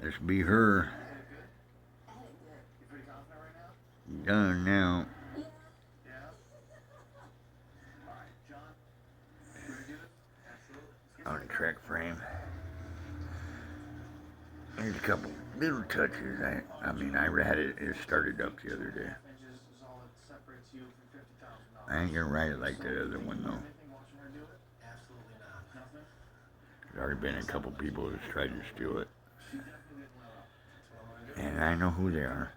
This be her. Done now. On the track frame. There's a couple little touches. I had it started up the other day. I ain't gonna ride it like the other one though. There's already been a couple people that's tried to steal it. And I know who they are.